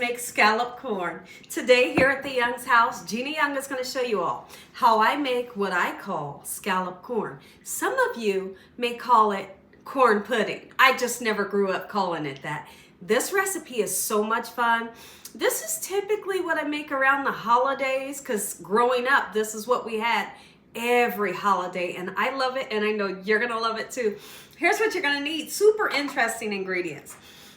make scallop corn. Today here at the Young's house, Gina Young is going to show you all how I make what I call scallop corn. Some of you may call it corn pudding. I just never grew up calling it that. This recipe is so much fun. This is typically what I make around the holidays because growing up, this is what we had every holiday, and I love it, and I know you're going to love it too. Here's what you're going to need. Super interesting ingredients.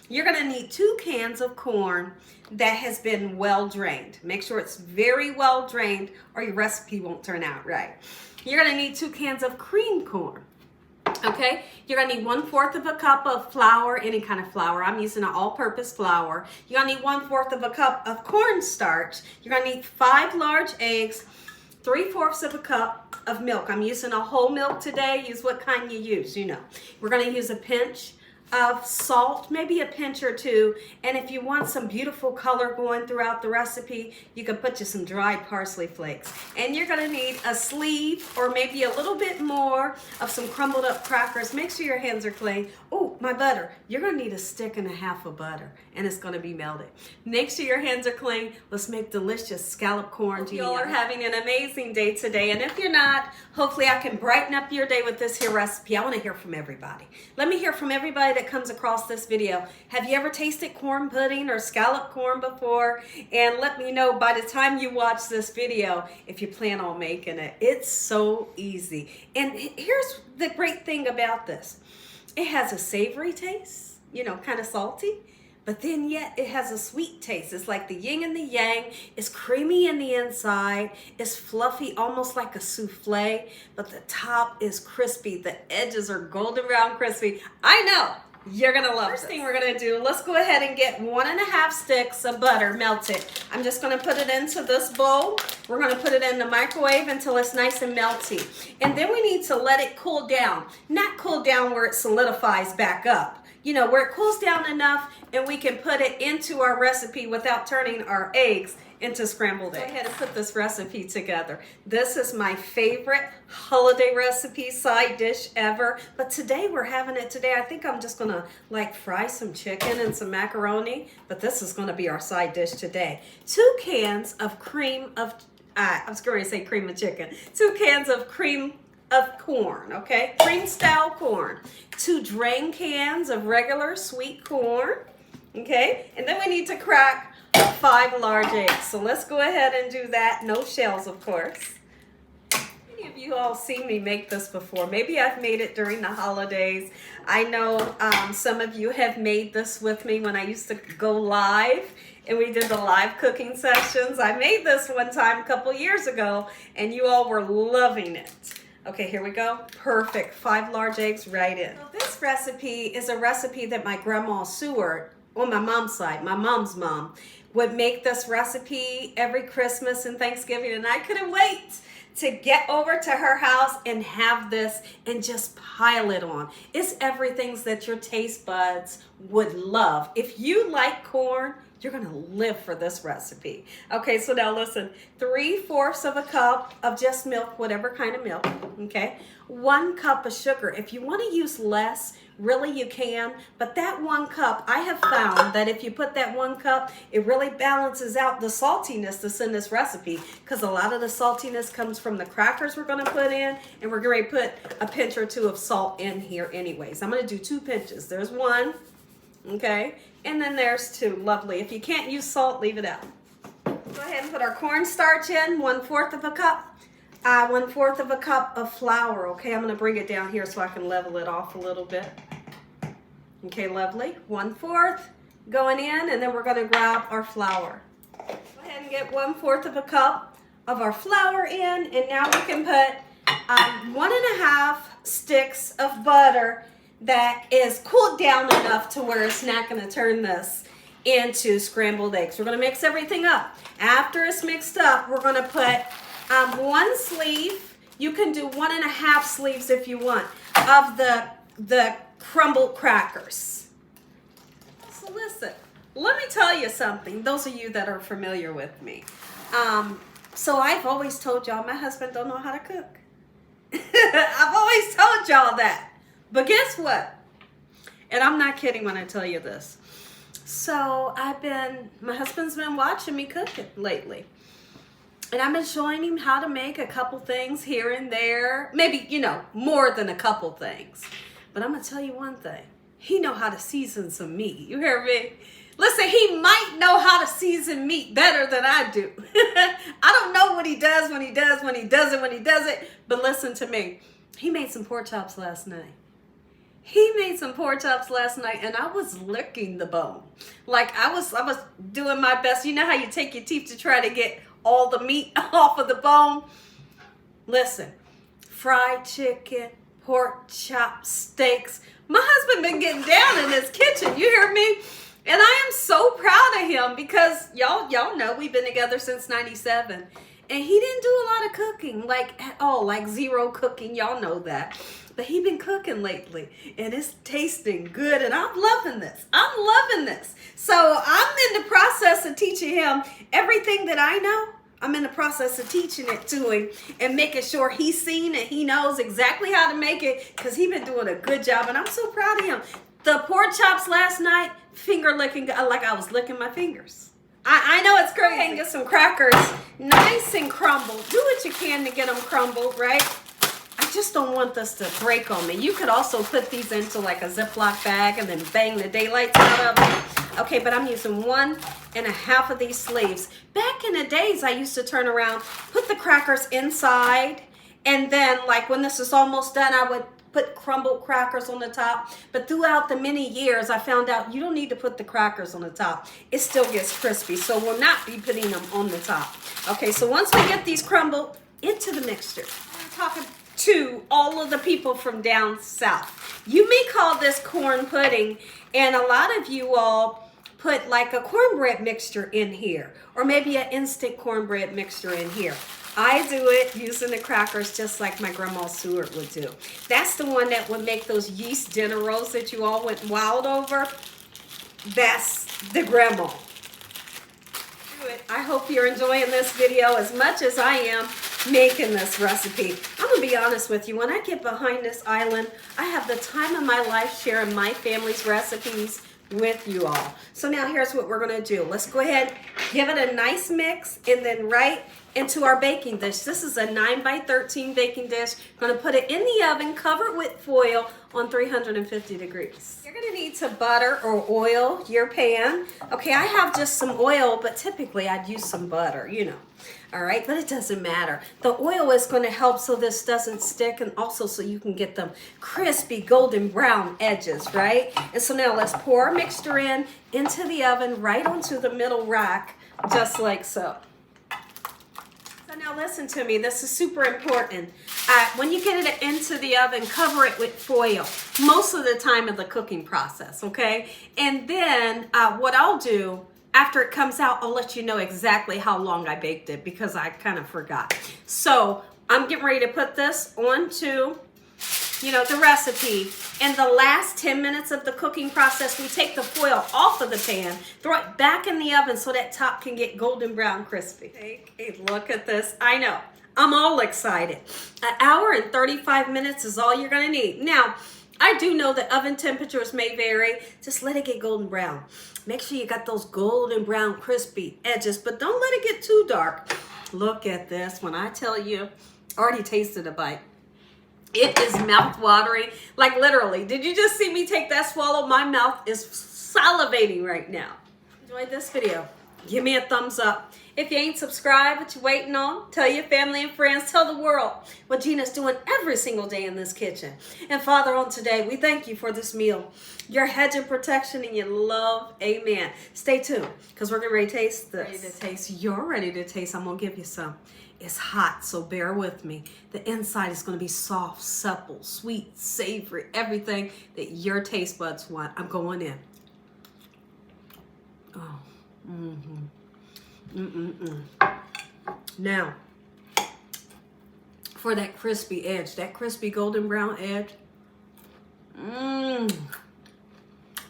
You're going to need 2 cans of corn that has been well drained. Make sure it's very well drained or your recipe won't turn out right. You're going to need 2 cans of cream corn. Okay, you're going to need 1/4 of a cup of flour, any kind of flour. I'm using an all-purpose flour. You're going to need 1/4 of a cup of cornstarch. You're going to need 5 large eggs, 3/4 of a cup of milk. I'm using a whole milk today. Use what kind you use, you know. We're going to use a pinch of salt, maybe a pinch or 2, and if you want some beautiful color going throughout the recipe, you can put just some dried parsley flakes. And you're going to need a sleeve or maybe a little bit more of some crumbled up crackers. Make sure your hands are clean. Oh, my butter. You're going to need a stick and a half of butter, and it's going to be melted. Make sure your hands are clean. Let's make delicious scallop corn. You all are having an amazing day today, and if you're not, hopefully I can brighten up your day with this here recipe. I want to hear from everybody. Let me hear from everybody that comes across this video. Have you ever tasted corn pudding or scallop corn before? And let me know by the time you watch this video if you plan on making it. It's so easy. And here's the great thing about this. It has a savory taste, you know, kind of salty, but then yet it has a sweet taste. It's like the yin and the yang. It's creamy in the inside. It's fluffy, almost like a souffle, but the top is crispy. The edges are golden brown crispy. I know. You're gonna love it. First thing we're gonna do, let's go ahead and get 1.5 sticks of butter melted. I'm just gonna put it into this bowl. We're gonna put it in the microwave until it's nice and melty. And then we need to let it cool down. Not cool down where it solidifies back up. You know, where it cools down enough and we can put it into our recipe without turning our eggs into scrambled eggs. Go ahead and put this recipe together. This is my favorite holiday recipe side dish ever, but today we're having it today. I think I'm just gonna like fry some chicken and some macaroni, but this is gonna be our side dish today. 2 cans of cream of, I was going to say cream of chicken. 2 cans of cream of corn, okay? Cream style corn. 2 drain cans of regular sweet corn, okay? And then we need to crack 5 large eggs. So let's go ahead and do that. No shells, of course. Many of you all seen me make this before. Maybe I've made it during the holidays. I know some of you have made this with me when I used to go live and we did the live cooking sessions. I made this one time a couple years ago and you all were loving it. Okay, here we go. Perfect. 5 large eggs right in. So this recipe is a recipe that my grandma Seward, on my mom's side, my mom's mom, would make this recipe every Christmas and Thanksgiving, and I couldn't wait to get over to her house and have this and just pile it on. It's everything that your taste buds would love. If you like corn, you're gonna live for this recipe. Okay, so now listen, 3/4 of a cup of just milk, whatever kind of milk, okay? 1 cup of sugar. If you wanna use less, really you can, but that 1 cup, I have found that if you put that 1 cup, it really balances out the saltiness that's in this recipe because a lot of the saltiness comes from the crackers we're gonna put in, and we're going to put a pinch or 2 of salt in here anyways. I'm gonna do 2 pinches. There's 1, okay? And then there's 2, lovely. If you can't use salt, leave it out. Go ahead and put our cornstarch in, 1/4 of a cup. 1/4 of a cup of flour, okay? I'm gonna bring it down here so I can level it off a little bit. Okay, lovely. 1/4 going in, and then we're gonna grab our flour. Go ahead and get 1/4 of a cup of our flour in, and now we can put 1.5 sticks of butter that is cooled down enough to where it's not gonna turn this into scrambled eggs. We're gonna mix everything up. After it's mixed up, we're gonna put 1 sleeve, you can do 1.5 sleeves if you want, of the crumbled crackers. So listen, let me tell you something, those of you that are familiar with me. So I've always told y'all my husband don't know how to cook. I've always told y'all that. But guess what? And I'm not kidding when I tell you this. So my husband's been watching me cook it lately. And I've been showing him how to make a couple things here and there. Maybe, more than a couple things. But I'm going to tell you one thing. He know how to season some meat. You hear me? Listen, he might know how to season meat better than I do. I don't know what he does when he does it. But listen to me. He made some pork chops last night. And I was licking the bone. Like I was doing my best. You know how you take your teeth to try to get all the meat off of the bone? Listen, fried chicken, pork chops, steaks. My husband been getting down in his kitchen. You hear me? And I am so proud of him because y'all know we've been together since 97. And he didn't do a lot of cooking, like at all, like zero cooking. Y'all know that. But he been cooking lately and it's tasting good and I'm loving this. So I'm in the process of teaching him everything that I know. I'm in the process of teaching it to him and making sure he's seen and he knows exactly how to make it because he's been doing a good job and I'm so proud of him. The pork chops last night, finger licking, like I was licking my fingers. I know it's crazy. And get some crackers, nice and crumbled. Do what you can to get them crumbled, right? I just don't want this to break on me. You could also put these into like a Ziploc bag and then bang the daylights out of them. Okay, but I'm using 1.5 of these sleeves. Back in the days, I used to turn around, put the crackers inside, and then like when this is almost done, I would put crumbled crackers on the top. But throughout the many years, I found out you don't need to put the crackers on the top. It still gets crispy, so we'll not be putting them on the top. Okay, so once we get these crumbled into the mixture, I'm talking to all of the people from down south. You may call this corn pudding, and a lot of you all put like a cornbread mixture in here, or maybe an instant cornbread mixture in here. I do it using the crackers just like my grandma Seward would do. That's the one that would make those yeast dinner rolls that you all went wild over. That's the grandma. I hope you're enjoying this video as much as I am making this recipe. I'm gonna be honest with you, when I get behind this island, I have the time of my life sharing my family's recipes with you all. So now here's what we're gonna do. Let's go ahead, give it a nice mix, and then right into our baking dish. This is a 9x13 baking dish. I'm gonna put it in the oven, cover it with foil on 350 degrees. You're gonna need to butter or oil your pan. Okay, I have just some oil, but typically I'd use some butter, All right, but it doesn't matter. The oil is gonna help so this doesn't stick, and also so you can get them crispy golden brown edges, right? And so now let's pour our mixture into the oven right onto the middle rack, just like so. So now listen to me, this is super important. When you get it into the oven, cover it with foil most of the time of the cooking process, okay? And then what I'll do, after it comes out, I'll let you know exactly how long I baked it because I kind of forgot. So I'm getting ready to put this onto, the recipe. In the last 10 minutes of the cooking process, we take the foil off of the pan, throw it back in the oven so that top can get golden brown crispy. Take a look at this. I know, I'm all excited. An hour and 35 minutes is all you're gonna need. Now, I do know that oven temperatures may vary. Just let it get golden brown. Make sure you got those golden brown crispy edges, but don't let it get too dark. Look at this. When I tell you, I already tasted a bite. It is mouth-watering. Like literally, did you just see me take that swallow? My mouth is salivating right now. Enjoyed this video? Give me a thumbs up. If you ain't subscribed, what you waiting on? Tell your family and friends, tell the world what Gina's doing every single day in this kitchen. And Father, on today, we thank you for this meal, your hedge of protection and your love. Amen. Stay tuned, because we're getting ready to taste this. Ready to taste. You're ready to taste. I'm going to give you some. It's hot, so bear with me. The inside is going to be soft, supple, sweet, savory, everything that your taste buds want. I'm going in. Oh, Now, for that crispy edge, that crispy golden brown edge,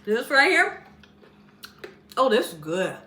this right here, oh, this is good.